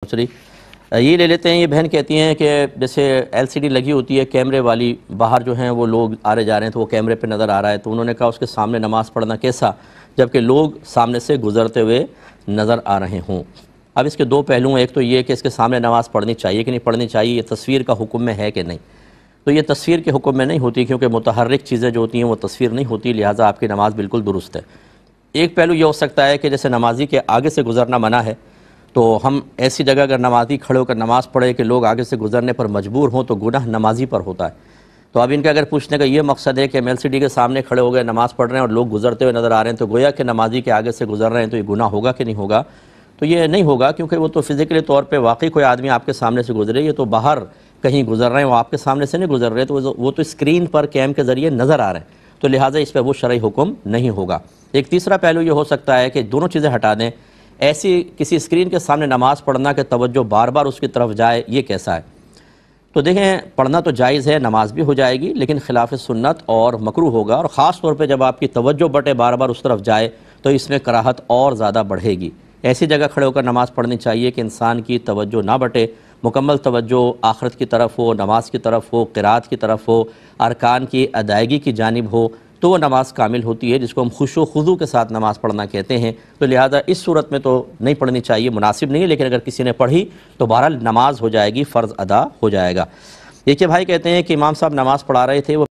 چلی یہ لے لیتے ہیں. یہ بہن کہتی ہیں کہ جیسے LCD لگی ہوتی ہے کیمرے والی, باہر جو ہیں وہ لوگ آ رہے جا رہے ہیں تو وہ کیمرے پہ نظر آ رہا ہے, تو انہوں نے کہا اس کے سامنے نماز پڑھنا کیسا جبکہ لوگ سامنے سے گزرتے ہوئے نظر آ رہے ہوں. اب اس کے دو پہلو ہیں, ایک تو یہ کہ اس کے سامنے نماز پڑھنی چاہیے کہ نہیں پڑھنی چاہیے, یہ تصویر کا حکم میں ہے کہ نہیں. تو یہ تصویر کے حکم میں نہیں ہوتی کیونکہ متحرک چیزیں جو ہوتی ہیں وہ تصویر نہیں ہوتی, لہٰذا آپ کی نماز بالکل درست ہے. ایک پہلو یہ ہو سکتا ہے کہ جیسے نمازی کے آگے سے گزرنا منع ہے, تو ہم ایسی جگہ اگر نمازی کھڑے ہو کر نماز پڑھے کہ لوگ آگے سے گزرنے پر مجبور ہوں تو گناہ نمازی پر ہوتا ہے. تو اب ان کا اگر پوچھنے کا یہ مقصد ہے کہ ہم LCD کے سامنے کھڑے ہو گئے نماز پڑھ رہے ہیں اور لوگ گزرتے ہوئے نظر آ رہے ہیں تو گویا کہ نمازی کے آگے سے گزر رہے ہیں تو یہ گناہ ہوگا کہ نہیں ہوگا؟ تو یہ نہیں ہوگا, کیونکہ وہ تو فزیکلی طور پہ واقعی کوئی آدمی آپ کے سامنے سے گزرے, یہ تو باہر کہیں گزر رہے ہیں, وہ آپ کے سامنے سے نہیں گزر رہے, تو وہ تو اسکرین پر کیم کے ذریعے نظر آ رہے ہیں, تو لہٰذا اس پہ وہ شرعی حکم نہیں ہوگا. ایک تیسرا پہلو یہ ہو سکتا ہے کہ دونوں چیزیں ہٹا دیں, ایسی کسی اسکرین کے سامنے نماز پڑھنا کہ توجہ بار بار اس کی طرف جائے, یہ کیسا ہے؟ تو دیکھیں پڑھنا تو جائز ہے, نماز بھی ہو جائے گی, لیکن خلاف سنت اور مکروہ ہوگا, اور خاص طور پہ جب آپ کی توجہ بٹے بار بار اس طرف جائے تو اس میں کراہت اور زیادہ بڑھے گی. ایسی جگہ کھڑے ہو کر نماز پڑھنی چاہیے کہ انسان کی توجہ نہ بٹے, مکمل توجہ آخرت کی طرف ہو, نماز کی طرف ہو, قرات کی طرف ہو, ارکان کی ادائیگی کی جانب ہو, تو وہ نماز کامل ہوتی ہے, جس کو ہم خشوع و خضوع کے ساتھ نماز پڑھنا کہتے ہیں. تو لہذا اس صورت میں تو نہیں پڑھنی چاہیے, مناسب نہیں ہے, لیکن اگر کسی نے پڑھی تو بہرحال نماز ہو جائے گی, فرض ادا ہو جائے گا. یہ کہ بھائی کہتے ہیں کہ امام صاحب نماز پڑھا رہے تھے, وہ